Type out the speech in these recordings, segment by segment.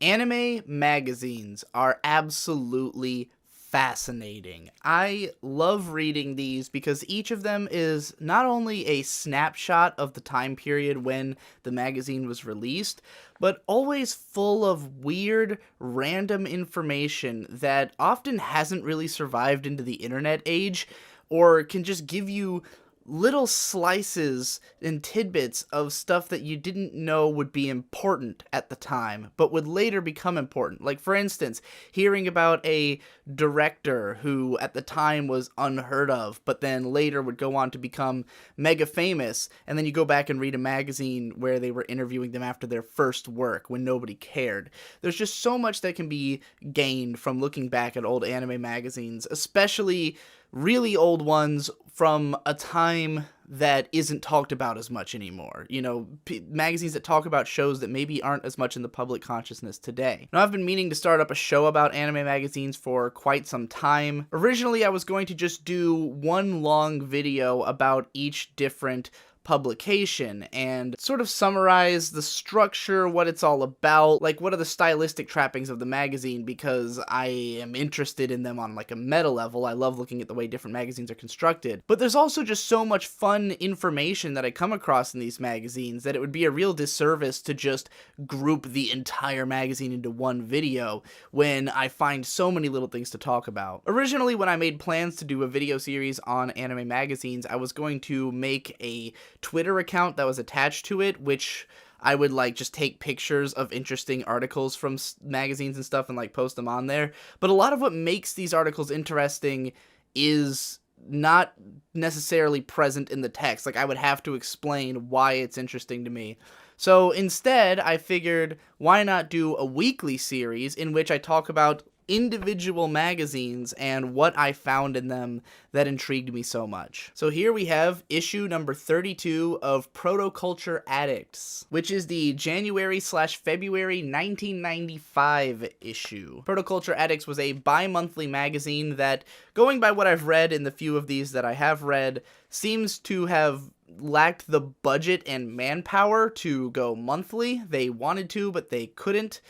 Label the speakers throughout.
Speaker 1: Anime magazines are absolutely fascinating. I love reading these because each of them is not only a snapshot of the time period when the magazine was released, but always full of weird, random information that often hasn't really survived into the internet age, or can just give you little slices and tidbits of stuff that you didn't know would be important at the time, but would later become important. Like, for instance, hearing about a director who at the time was unheard of, but then later would go on to become mega famous, and then you go back and read a magazine where they were interviewing them after their first work when nobody cared. There's just so much that can be gained from looking back at old anime magazines, especially really old ones from a time that isn't talked about as much anymore. You know, magazines that talk about shows that maybe aren't as much in the public consciousness today. Now, I've been meaning to start up a show about anime magazines for quite some time. Originally, I was going to just do one long video about each different publication and sort of summarize the structure, what it's all about, like what are the stylistic trappings of the magazine, because I am interested in them on like a meta level. I love looking at the way different magazines are constructed. But there's also just so much fun information that I come across in these magazines that it would be a real disservice to just group the entire magazine into one video when I find so many little things to talk about. Originally, when I made plans to do a video series on anime magazines, I was going to make a Twitter account that was attached to it, which I would like just take pictures of interesting articles from magazines and stuff and like post them on there. But a lot of what makes these articles interesting is not necessarily present in the text. Like, I would have to explain why it's interesting to me. So instead, I figured, why not do a weekly series in which I talk about individual magazines and what I found in them that intrigued me so much. So here we have issue number 32 of Protoculture Addicts, which is the January/February 1995 issue. Protoculture Addicts was a bi-monthly magazine that, going by what I've read in the few of these that I have read, seems to have lacked the budget and manpower to go monthly. They wanted to, but they couldn't.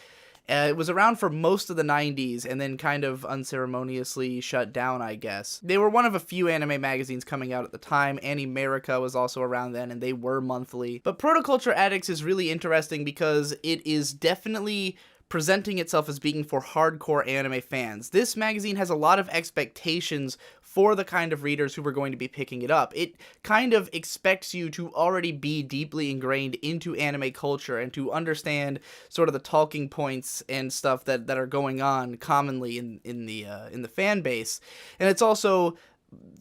Speaker 1: It was around for most of the 90s and then kind of unceremoniously shut down, I guess. They were one of a few anime magazines coming out at the time. Animerica was also around then, and they were monthly. But Protoculture Addicts is really interesting because it is definitely presenting itself as being for hardcore anime fans. This magazine has a lot of expectations for the kind of readers who are going to be picking it up. It kind of expects you to already be deeply ingrained into anime culture and to understand sort of the talking points and stuff that are going on commonly in the fan base. And it's also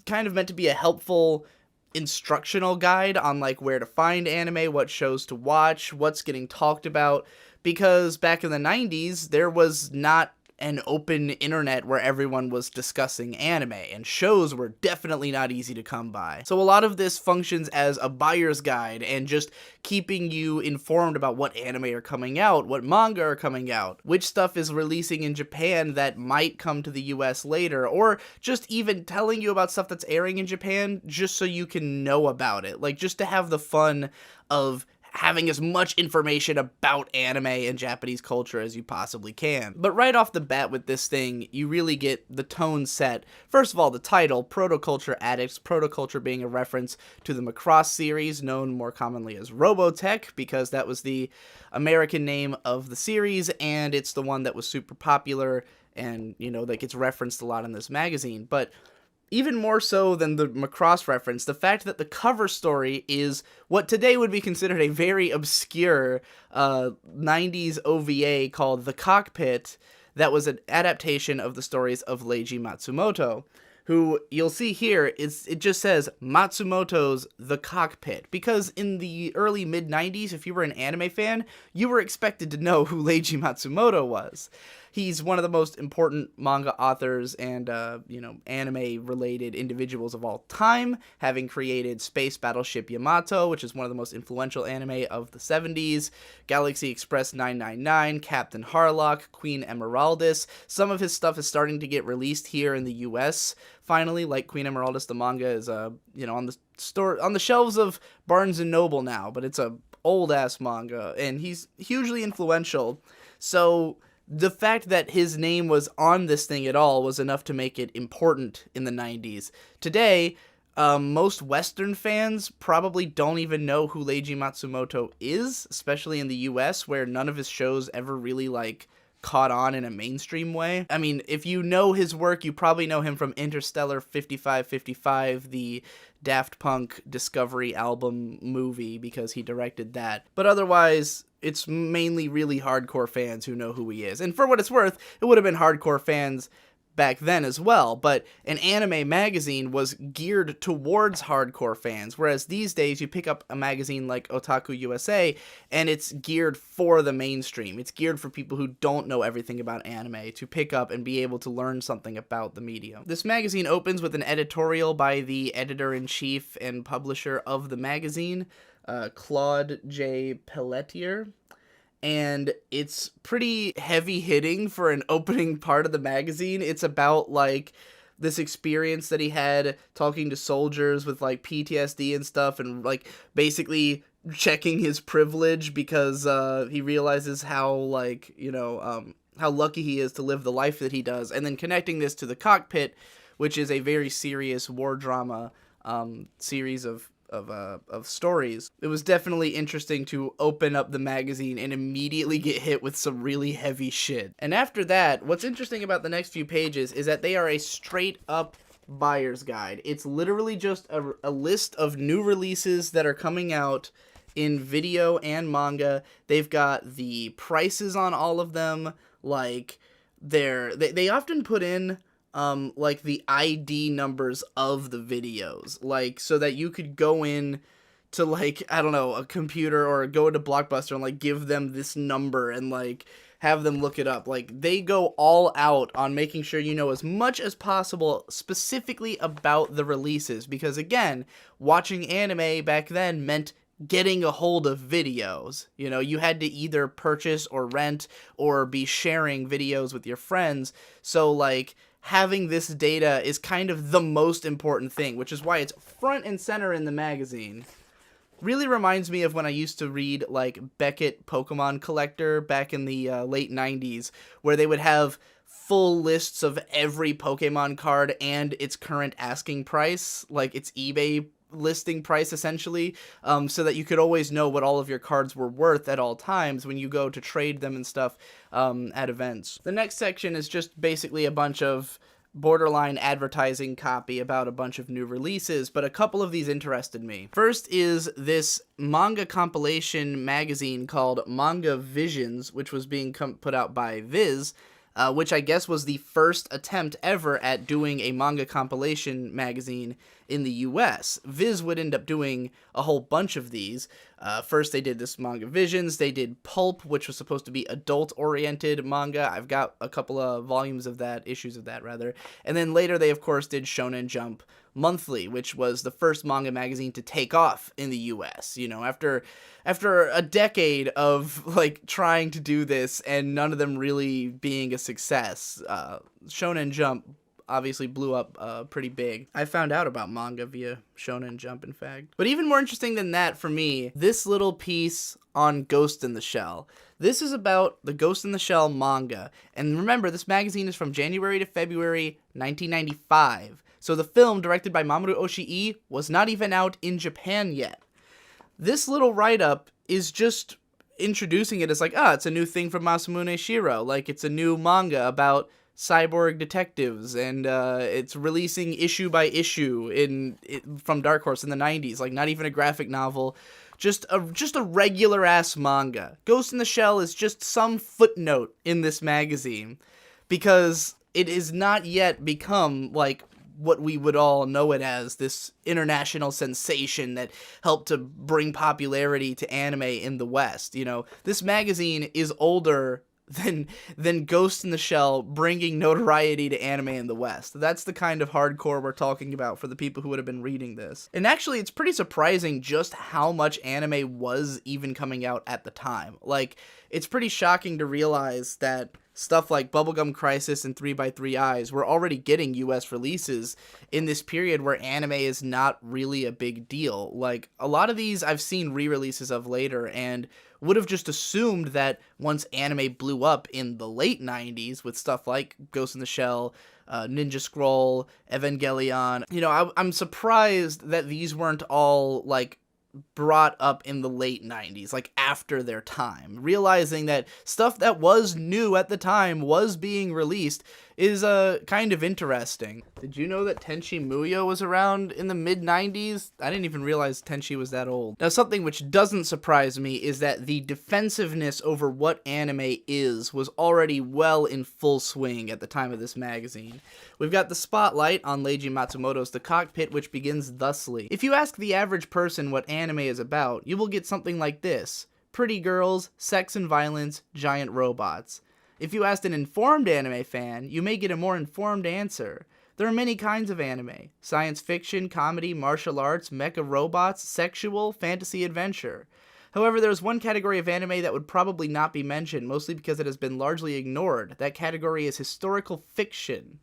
Speaker 1: kind of meant to be a helpful instructional guide on like where to find anime, what shows to watch, what's getting talked about, because back in the 90s there was not an open internet where everyone was discussing anime, and shows were definitely not easy to come by. So a lot of this functions as a buyer's guide and just keeping you informed about what anime are coming out, what manga are coming out, which stuff is releasing in Japan that might come to the US later, or just even telling you about stuff that's airing in Japan just so you can know about it. Like, just to have the fun of having as much information about anime and Japanese culture as you possibly can. But right off the bat with this thing, you really get the tone set. First of all, the title, Protoculture Addicts, protoculture being a reference to the Macross series, known more commonly as Robotech, because that was the American name of the series, and it's the one that was super popular, and, you know, that gets referenced a lot in this magazine. But even more so than the Macross reference, the fact that the cover story is what today would be considered a very obscure 90s OVA called The Cockpit, that was an adaptation of the stories of Leiji Matsumoto, who you'll see here, it just says Matsumoto's The Cockpit, because in the early mid-90s, if you were an anime fan, you were expected to know who Leiji Matsumoto was. He's one of the most important manga authors and, anime-related individuals of all time, having created Space Battleship Yamato, which is one of the most influential anime of the 70s, Galaxy Express 999, Captain Harlock, Queen Emeraldis. Some of his stuff is starting to get released here in the US, finally, like Queen Emeraldis. The manga is, on the shelves of Barnes & Noble now, but it's a old-ass manga, and he's hugely influential. So the fact that his name was on this thing at all was enough to make it important in the 90s. Today, most Western fans probably don't even know who Leiji Matsumoto is, especially in the US, where none of his shows ever really, like, caught on in a mainstream way. I mean, if you know his work, you probably know him from Interstellar 5555, the Daft Punk Discovery album movie, because he directed that. But otherwise, it's mainly really hardcore fans who know who he is. And for what it's worth, it would have been hardcore fans back then as well, but an anime magazine was geared towards hardcore fans, whereas these days you pick up a magazine like Otaku USA and it's geared for the mainstream. It's geared for people who don't know everything about anime to pick up and be able to learn something about the medium. This magazine opens with an editorial by the editor-in-chief and publisher of the magazine, Claude J. Pelletier. And it's pretty heavy-hitting for an opening part of the magazine. It's about, like, this experience that he had talking to soldiers with, like, PTSD and stuff, and, like, basically checking his privilege because he realizes how, like, you know, how lucky he is to live the life that he does, and then connecting this to The Cockpit, which is a very serious war drama series of stories. It was definitely interesting to open up the magazine and immediately get hit with some really heavy shit. And after that, what's interesting about the next few pages is that they are a straight up buyer's guide. It's literally just a list of new releases that are coming out in video and manga. They've got the prices on all of them, like they often put in like the ID numbers of the videos, like, so that you could go in to, like, I don't know, a computer or go into Blockbuster and, like, give them this number and, like, have them look it up. Like, they go all out on making sure you know as much as possible specifically about the releases, because, again, watching anime back then meant getting a hold of videos. You know, you had to either purchase or rent or be sharing videos with your friends, so, like, having this data is kind of the most important thing, which is why it's front and center in the magazine. Really reminds me of when I used to read, like, Beckett Pokemon Collector back in the late 90s, where they would have full lists of every Pokemon card and its current asking price, like its eBay listing price, essentially, so that you could always know what all of your cards were worth at all times when you go to trade them and stuff at events. The next section is just basically a bunch of borderline advertising copy about a bunch of new releases, but a couple of these interested me. First is this manga compilation magazine called Manga Visions, which was being put out by Viz, which I guess was the first attempt ever at doing a manga compilation magazine in the US. Viz would end up doing a whole bunch of these. First they did this Manga Visions, they did Pulp, which was supposed to be adult-oriented manga. I've got a couple of volumes of that, issues of that rather. And then later they of course did Shonen Jump Monthly, which was the first manga magazine to take off in the US. You know, after a decade of, like, trying to do this and none of them really being a success, Shonen Jump obviously blew up pretty big. I found out about manga via Shonen Jump, in fact. But even more interesting than that for me, this little piece on Ghost in the Shell. This is about the Ghost in the Shell manga. And remember, this magazine is from January to February 1995. So the film, directed by Mamoru Oshii, was not even out in Japan yet. This little write-up is just introducing it as like, it's a new thing from Masamune Shirow. Like, it's a new manga about cyborg detectives, and it's releasing issue by issue from Dark Horse in the 90s. Like, not even a graphic novel, just a regular-ass manga. Ghost in the Shell is just some footnote in this magazine, because it has not yet become, like, what we would all know it as, this international sensation that helped to bring popularity to anime in the West. You know, this magazine is older than Ghost in the Shell bringing notoriety to anime in the West. That's the kind of hardcore we're talking about for the people who would have been reading this. And actually, it's pretty surprising just how much anime was even coming out at the time. Like, it's pretty shocking to realize that stuff like Bubblegum Crisis and 3x3 Eyes were already getting US releases in this period where anime is not really a big deal. Like, a lot of these I've seen re-releases of later, and would have just assumed that once anime blew up in the late 90s with stuff like Ghost in the Shell, Ninja Scroll, Evangelion, I'm surprised that these weren't all, like, brought up in the late 90s, like after their time. Realizing that stuff that was new at the time was being released is kind of interesting. Did you know that Tenchi Muyo was around in the mid 90s? I didn't even realize Tenchi was that old. Now, something which doesn't surprise me is that the defensiveness over what anime is was already well in full swing at the time of this magazine. We've got the spotlight on Leiji Matsumoto's The Cockpit, which begins thusly. If you ask the average person what anime is about, you will get something like this: pretty girls, sex and violence, giant robots. If you asked an informed anime fan, you may get a more informed answer. There are many kinds of anime: science fiction, comedy, martial arts, mecha robots, sexual, fantasy, adventure. However, there's one category of anime that would probably not be mentioned, mostly because it has been largely ignored. That category is historical fiction.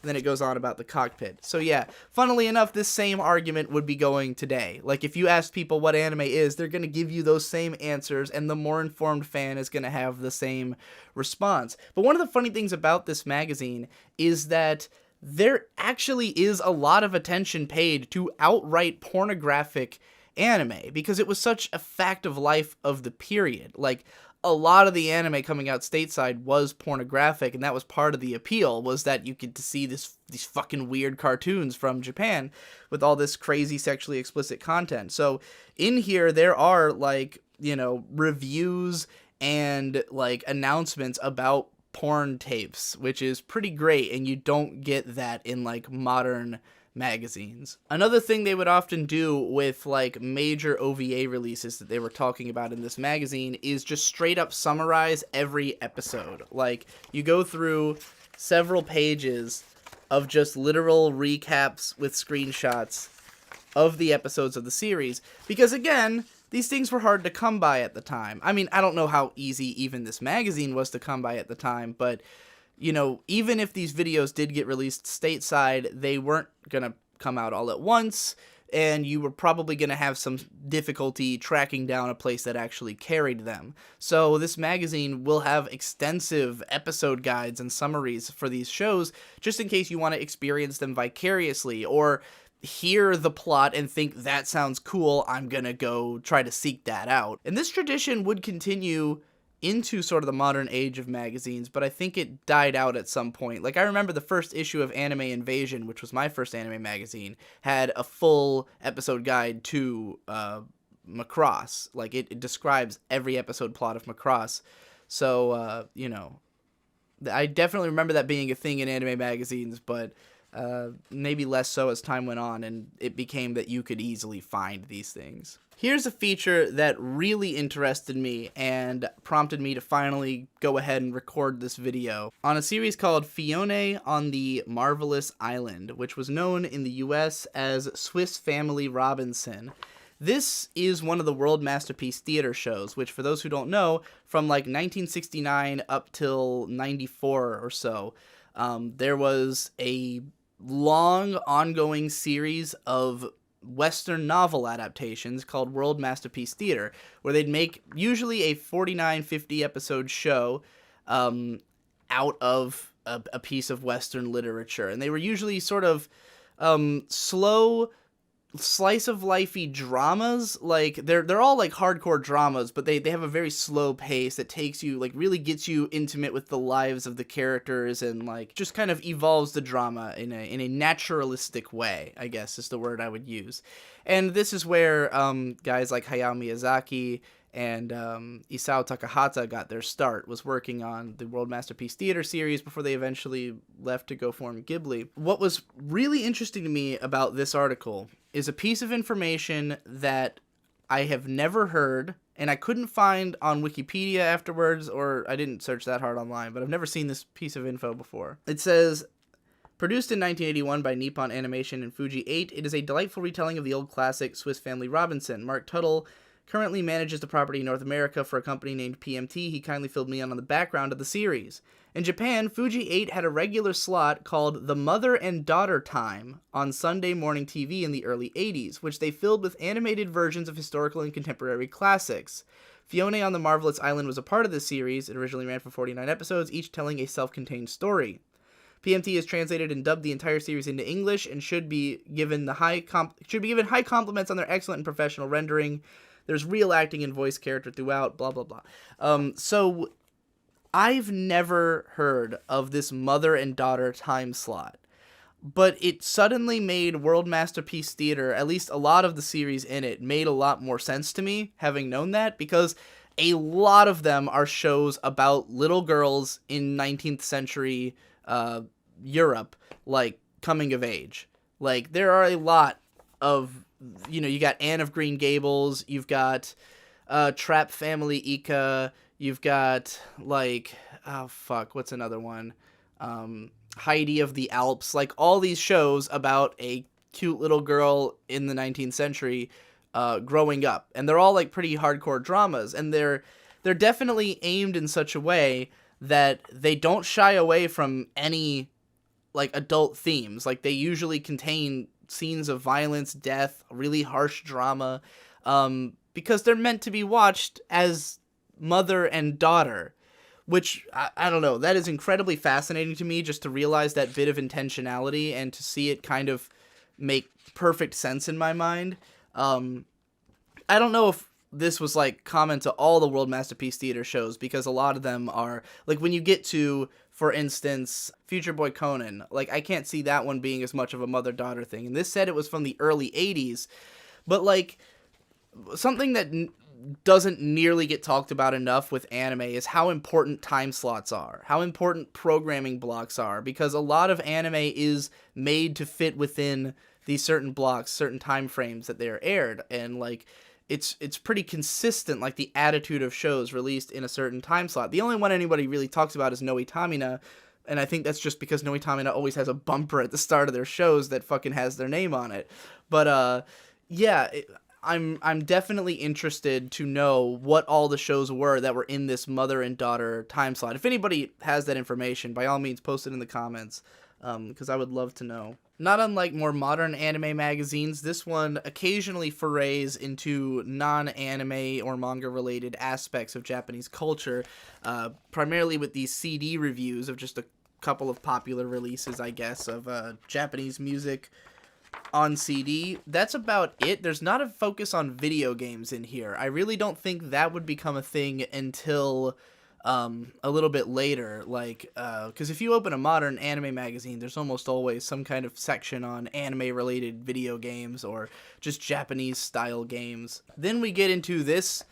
Speaker 1: And then it goes on about The Cockpit. So yeah, funnily enough, this same argument would be going today. Like, if you ask people what anime is, they're going to give you those same answers, and the more informed fan is going to have the same response. But one of the funny things about this magazine is that there actually is a lot of attention paid to outright pornographic anime, because it was such a fact of life of the period. Like, a lot of the anime coming out stateside was pornographic, and that was part of the appeal, was that you get to see these fucking weird cartoons from Japan with all this crazy sexually explicit content. So in here, there are, like, reviews and, like, announcements about porn tapes, which is pretty great, and you don't get that in, like, modern magazines. Another thing they would often do with, like, major OVA releases that they were talking about in this magazine is just straight up summarize every episode. Like, you go through several pages of just literal recaps with screenshots of the episodes of the series, because again, these things were hard to come by at the time. I mean, I don't know how easy even this magazine was to come by at the time, but even if these videos did get released stateside, they weren't going to come out all at once, and you were probably going to have some difficulty tracking down a place that actually carried them. So this magazine will have extensive episode guides and summaries for these shows, just in case you want to experience them vicariously, or hear the plot and think that sounds cool, I'm going to go try to seek that out. And this tradition would continue into sort of the modern age of magazines, but I think it died out at some point. Like, I remember the first issue of Anime Invasion, which was my first anime magazine, had a full episode guide to Macross. Like, it describes every episode plot of Macross. So, I definitely remember that being a thing in anime magazines, but maybe less so as time went on, and it became that you could easily find these things. Here's a feature that really interested me and prompted me to finally go ahead and record this video on a series called Fiona on the Marvelous Island, which was known in the US as Swiss Family Robinson. This is one of the World Masterpiece Theater shows, which, for those who don't know, from like 1969 up till 94 or so, there was a long ongoing series of Western novel adaptations called World Masterpiece Theater, where they'd make usually a 49-50 episode show out of a piece of Western literature. And they were usually sort of slow, slice-of-lifey dramas. Like, they're all like hardcore dramas, but they have a very slow pace that takes you, like, really gets you intimate with the lives of the characters, and like just kind of evolves the drama in a naturalistic way, I guess is the word I would use. And this is where guys like Hayao Miyazaki and Isao Takahata got their start, was working on the World Masterpiece Theater series before they eventually left to go form Ghibli. What was really interesting to me about this article is a piece of information that I have never heard, and I couldn't find on Wikipedia afterwards, or I didn't search that hard online, but I've never seen this piece of info before. It says, produced in 1981 by Nippon Animation and Fuji 8, it is a delightful retelling of the old classic Swiss Family Robinson. Mark Tuttle currently manages the property in North America for a company named PMT. He kindly filled me in on the background of the series. In Japan, Fuji 8 had a regular slot called The Mother and Daughter Time on Sunday morning TV in the early 80s, which they filled with animated versions of historical and contemporary classics. Fiona on the Marvelous Island was a part of this series. It originally ran for 49 episodes, each telling a self-contained story. PMT has translated and dubbed the entire series into English and should be given high compliments on their excellent and professional rendering. There's real acting and voice character throughout, blah, blah, blah. So I've never heard of this mother and daughter time slot, but it suddenly made World Masterpiece Theater, at least a lot of the series in it, made a lot more sense to me, having known that, because a lot of them are shows about little girls in 19th century Europe, like, coming of age. Like, there are a lot of, you got Anne of Green Gables, you've got Trap Family Ika, you've got, like, what's another one? Heidi of the Alps, like, all these shows about a cute little girl in the 19th century growing up. And they're all, like, pretty hardcore dramas, and they're definitely aimed in such a way that they don't shy away from any, like, adult themes. Like, they usually contain scenes of violence, death, really harsh drama, because they're meant to be watched as mother and daughter, which, I don't know, that is incredibly fascinating to me, just to realize that bit of intentionality and to see it kind of make perfect sense in my mind. I don't know if this was, like, common to all the World Masterpiece Theater shows, because a lot of them are, like, when you get to, for instance, Future Boy Conan, like, I can't see that one being as much of a mother-daughter thing, and this said it was from the early 80s, but, like, something that doesn't nearly get talked about enough with anime is how important time slots are, how important programming blocks are, because a lot of anime is made to fit within these certain blocks, certain time frames that they are aired, and, like, it's pretty consistent, like, the attitude of shows released in a certain time slot. The only one anybody really talks about is Noitamina, and I think that's just because Noitamina always has a bumper at the start of their shows that fucking has their name on it. But, yeah, I'm definitely interested to know what all the shows were that were in this mother and daughter time slot. If anybody has that information, by all means, post it in the comments, because I would love to know. Not unlike more modern anime magazines, this one occasionally forays into non-anime or manga-related aspects of Japanese culture, primarily with these CD reviews of just a couple of popular releases, I guess, of Japanese music on CD. That's about it. There's not a focus on video games in here. I really don't think that would become a thing until a little bit later, like, because if you open a modern anime magazine, there's almost always some kind of section on anime-related video games or just Japanese-style games. Then we get into this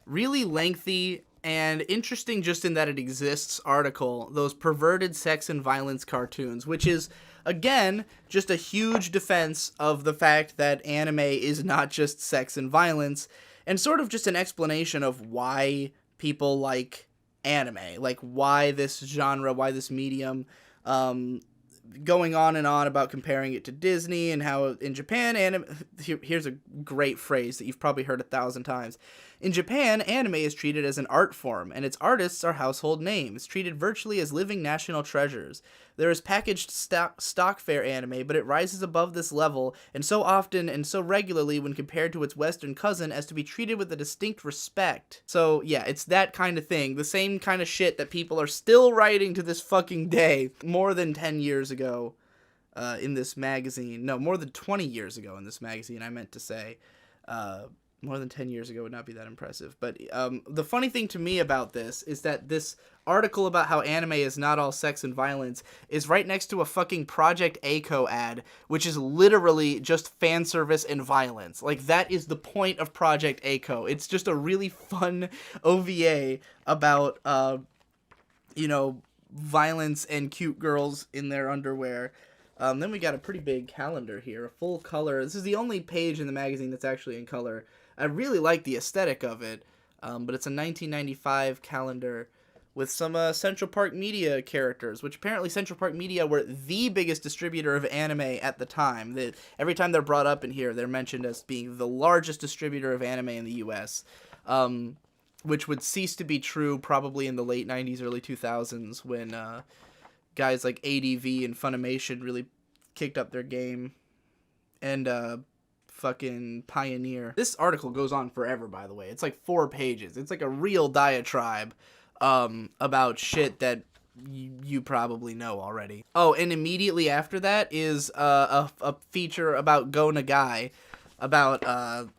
Speaker 1: really lengthy and interesting just in that it exists article, those perverted sex and violence cartoons, which is, again, just a huge defense of the fact that anime is not just sex and violence, and sort of just an explanation of why people like anime, like why this genre, why this medium, going on and on about comparing it to Disney and how in Japan, here's a great phrase that you've probably heard 1,000 times. In Japan, anime is treated as an art form, and its artists are household names, treated virtually as living national treasures. There is packaged stock fare anime, but it rises above this level, and so often and so regularly when compared to its Western cousin as to be treated with a distinct respect. So, yeah, it's that kind of thing. The same kind of shit that people are still writing to this fucking day. More than 10 years ago in this magazine. No, more than 20 years ago in this magazine, I meant to say. More than 10 years ago would not be that impressive. But the funny thing to me about this is that this article about how anime is not all sex and violence is right next to a fucking Project A-ko ad, which is literally just fan service and violence. Like, that is the point of Project A-ko. It's just a really fun OVA about, violence and cute girls in their underwear. Then we got a pretty big calendar here, a full color. This is the only page in the magazine that's actually in color. I really like the aesthetic of it, but it's a 1995 calendar with some Central Park Media characters, which apparently Central Park Media were the biggest distributor of anime at the time. Every time they're brought up in here, they're mentioned as being the largest distributor of anime in the U.S., which would cease to be true probably in the late 90s, early 2000s, when guys like ADV and Funimation really kicked up their game. And fucking pioneer. This article goes on forever, by the way. It's like 4 pages. It's like a real diatribe about shit that you probably know already. Oh, and immediately after that is a feature about Go Nagai, about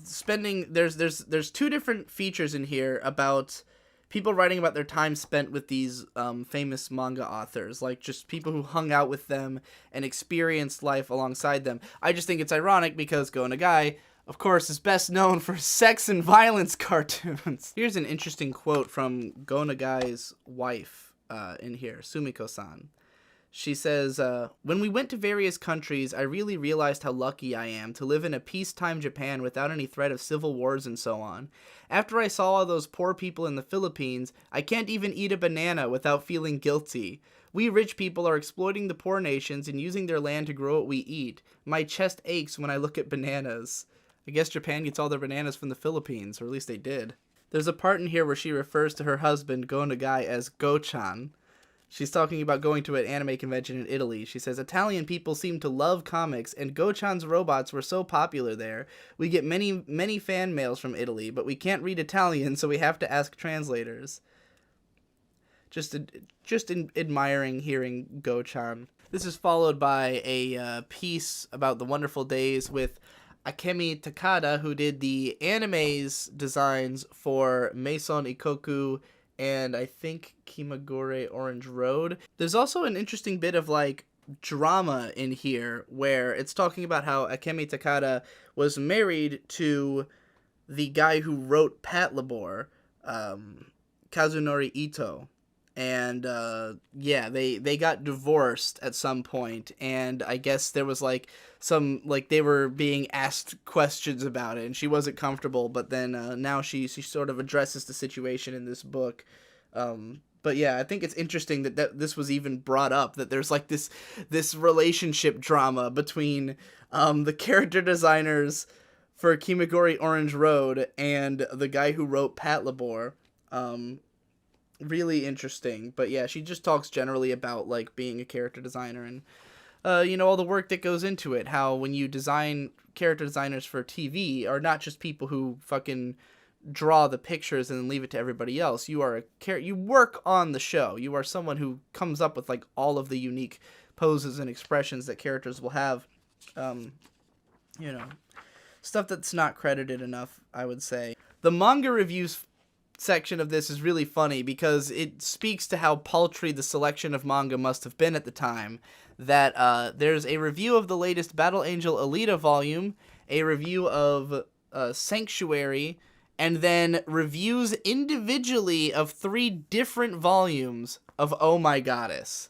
Speaker 1: spending. There's 2 different features in here about people writing about their time spent with these famous manga authors, like just people who hung out with them and experienced life alongside them. I just think it's ironic because Go Nagai, of course, is best known for sex and violence cartoons. Here's an interesting quote from Go Nagai's wife in here, Sumiko-san. She says, when we went to various countries, I really realized how lucky I am to live in a peacetime Japan without any threat of civil wars and so on. After I saw all those poor people in the Philippines, I can't even eat a banana without feeling guilty. We rich people are exploiting the poor nations and using their land to grow what we eat. My chest aches when I look at bananas. I guess Japan gets all their bananas from the Philippines, or at least they did. There's a part in here where she refers to her husband, Go Nagai, as Go-chan. She's talking about going to an anime convention in Italy. She says, Italian people seem to love comics, and Go-chan's robots were so popular there. We get many fan mails from Italy, but we can't read Italian, so we have to ask translators. Just admiring hearing Go-chan. This is followed by a piece about the wonderful days with Akemi Takada, who did the anime's designs for Maison Ikoku and I think Kimagure Orange Road. There's also an interesting bit of like drama in here where it's talking about how Akemi Takada was married to the guy who wrote Patlabor, Kazunori Ito. And, they got divorced at some point, and I guess there was, they were being asked questions about it, and she wasn't comfortable, but then, now she sort of addresses the situation in this book. But yeah, I think it's interesting that this was even brought up, that there's, this relationship drama between, the character designers for Kimagure Orange Road and the guy who wrote Patlabor. Really interesting. But yeah, she just talks generally about being a character designer and all the work that goes into it. How when you design character designers for TV are not just people who fucking draw the pictures and then leave it to everybody else. You are you work on the show. You are someone who comes up with all of the unique poses and expressions that characters will have. Stuff that's not credited enough, I would say. The manga reviews section of this is really funny because it speaks to how paltry the selection of manga must have been at the time. That there's a review of the latest Battle Angel Alita volume, a review of Sanctuary, and then reviews individually of 3 different volumes of Oh My Goddess.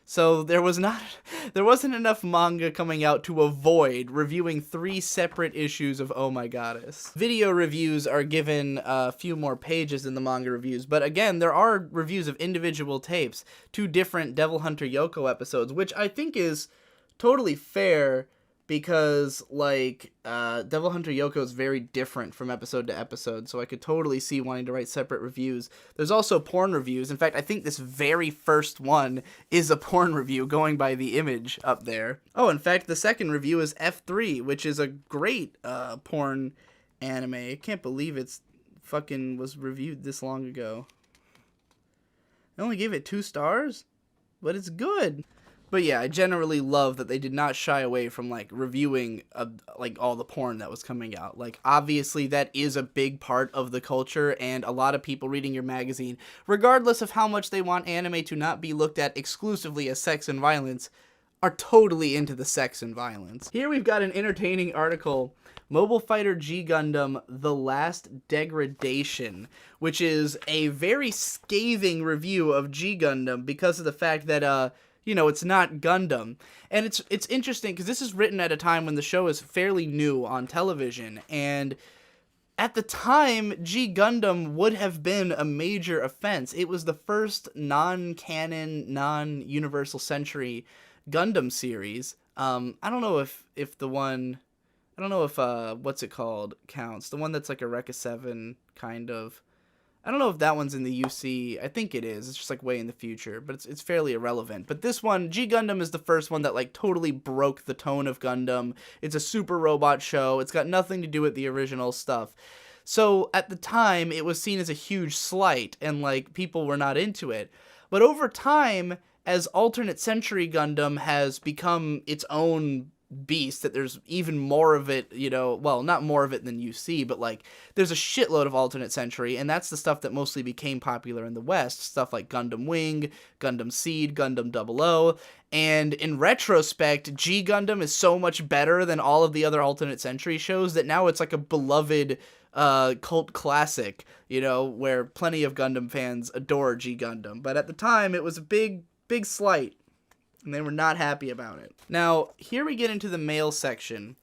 Speaker 1: So there wasn't enough manga coming out to avoid reviewing 3 separate issues of Oh My Goddess. Video reviews are given a few more pages in the manga reviews, but again, there are reviews of individual tapes, 2 different Devil Hunter Yoko episodes, which I think is totally fair because, Devil Hunter Yoko is very different from episode to episode, so I could totally see wanting to write separate reviews. There's also porn reviews. In fact, I think this very first one is a porn review, going by the image up there. Oh, in fact, the second review is F3, which is a great porn anime. I can't believe it's fucking was reviewed this long ago. I only gave it 2 stars, but it's good. But yeah, I generally love that they did not shy away from reviewing all the porn that was coming out. Obviously that is a big part of the culture, and a lot of people reading your magazine, regardless of how much they want anime to not be looked at exclusively as sex and violence, are totally into the sex and violence. Here we've got an entertaining article, Mobile Fighter G Gundam: The Last Degradation, which is a very scathing review of G Gundam because of the fact that it's not Gundam. And it's interesting because this is written at a time when the show is fairly new on television, and at the time, G Gundam would have been a major offense. It was the first non-canon, non-Universal Century Gundam series. I don't know if what's it called counts. The one that's like a Rekka 7 kind of. I don't know if that one's in the UC. I think it is. It's just like way in the future, but it's fairly irrelevant. But this one, G Gundam, is the first one that like totally broke the tone of Gundam. It's a super robot show. It's got nothing to do with the original stuff. So at the time, it was seen as a huge slight, and like people were not into it. But over time, as alternate century Gundam has become its own beast, that there's even more of it, you know, well, not more of it than you see, but like there's a shitload of alternate century, and that's the stuff that mostly became popular in the West, stuff like Gundam Wing, Gundam Seed, Gundam 00. And in retrospect, G Gundam is so much better than all of the other alternate century shows that now it's like a beloved cult classic, you know, where plenty of Gundam fans adore G Gundam. But at the time, it was a big slight, and they were not happy about it. Now, here we get into the male section,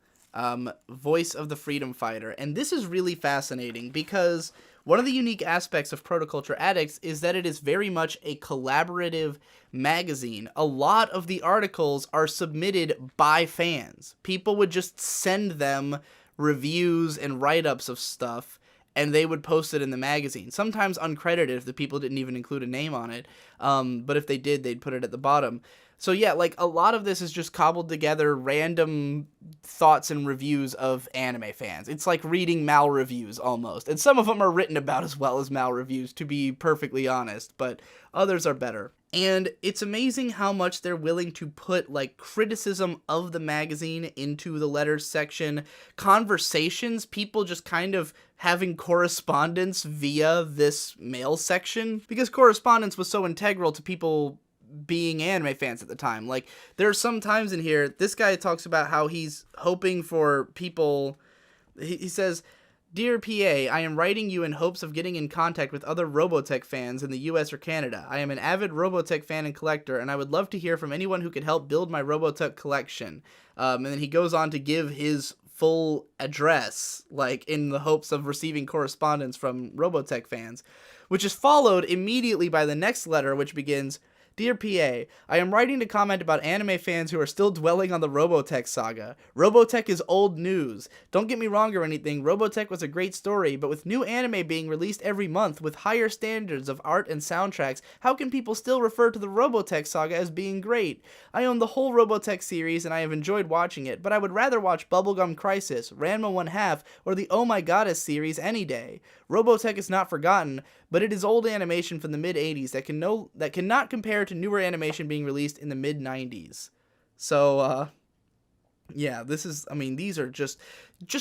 Speaker 1: Voice of the Freedom Fighter, and this is really fascinating because one of the unique aspects of Protoculture Addicts is that it is very much a collaborative magazine. A lot of the articles are submitted by fans. People would just send them reviews and write-ups of stuff, and they would post it in the magazine. Sometimes uncredited if the people didn't even include a name on it, but if they did, they'd put it at the bottom. So yeah, like a lot of this is just cobbled together random thoughts and reviews of anime fans. It's like reading Mal reviews almost. And some of them are written about as well as Mal reviews, to be perfectly honest, but others are better. And it's amazing how much they're willing to put like criticism of the magazine into the letters section, conversations, people just kind of having correspondence via this mail section, because correspondence was so integral to people being anime fans at the time. Like, there are some times in here, this guy talks about how he's hoping for people, he says, "Dear PA, I am writing you in hopes of getting in contact with other Robotech fans in the US or Canada. I am an avid Robotech fan and collector, and I would love to hear from anyone who could help build my Robotech collection." And then he goes on to give his full address, like, in the hopes of receiving correspondence from Robotech fans, which is followed immediately by the next letter, which begins, "Dear PA, I am writing to comment about anime fans who are still dwelling on the Robotech saga. Robotech is old news. Don't get me wrong or anything, Robotech was a great story, but with new anime being released every month with higher standards of art and soundtracks, how can people still refer to the Robotech saga as being great? I own the whole Robotech series and I have enjoyed watching it, but I would rather watch Bubblegum Crisis, Ranma 1/2, or the Oh My Goddess series any day. Robotech is not forgotten, but it is old animation from the mid-80s that cannot compare to newer animation being released in the mid-90s. So, yeah, this is, I mean, these are just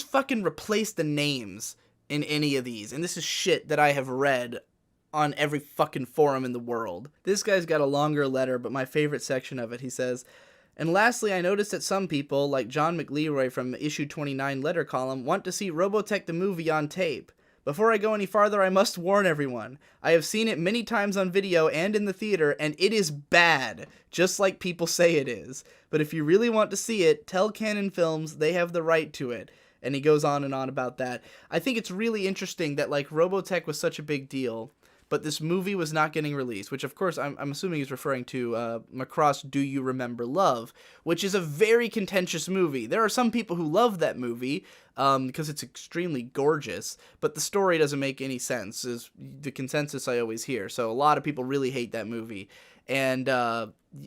Speaker 1: fucking replace the names in any of these. And this is shit that I have read on every fucking forum in the world. This guy's got a longer letter, but my favorite section of it, he says, "And lastly, I noticed that some people, like John McLeroy from issue 29 letter column, want to see Robotech the movie on tape. Before I go any farther, I must warn everyone. I have seen it many times on video and in the theater, and it is bad, just like people say it is. But if you really want to see it, tell Canon Films they have the right to it." And he goes on and on about that. I think it's really interesting that, like, Robotech was such a big deal, but this movie was not getting released, which of course I'm assuming he's referring to Macross Do You Remember Love, which is a very contentious movie. There are some people who love that movie because it's extremely gorgeous, but the story doesn't make any sense, is the consensus I always hear. So a lot of people really hate that movie, and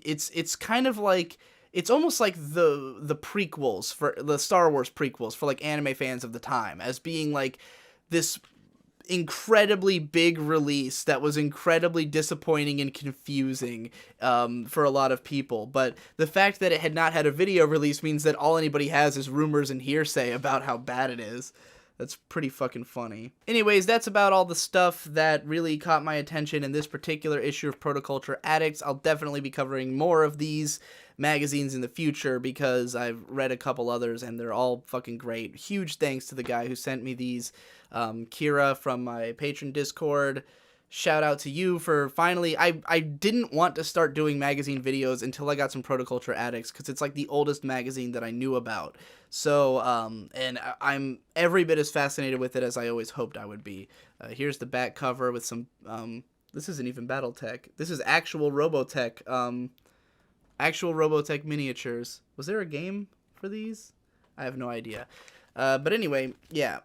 Speaker 1: it's kind of like, it's almost like the prequels, for the Star Wars prequels for like anime fans of the time, as being like this incredibly big release that was incredibly disappointing and confusing for a lot of people. But the fact that it had not had a video release means that all anybody has is rumors and hearsay about how bad it is. That's pretty fucking funny. Anyways, that's about all the stuff that really caught my attention in this particular issue of Protoculture Addicts. I'll definitely be covering more of these magazines in the future because I've read a couple others and they're all fucking great. Huge thanks to the guy who sent me these, Kira from my patron Discord. Shout out to you for finally, I didn't want to start doing magazine videos until I got some Protoculture Addicts, because it's like the oldest magazine that I knew about. So, and I'm every bit as fascinated with it as I always hoped I would be. Here's the back cover with some, this isn't even Battletech. This is actual Robotech, actual Robotech miniatures. Was there a game for these? I have no idea. But anyway, yeah,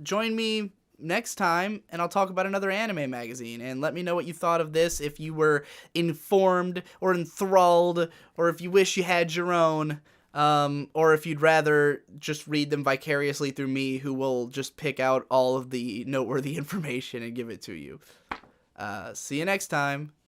Speaker 1: join me. next time, and I'll talk about another anime magazine. And let me know what you thought of this, if you were informed or enthralled, or if you wish you had your own, or if you'd rather just read them vicariously through me, who will just pick out all of the noteworthy information and give it to you. See you next time.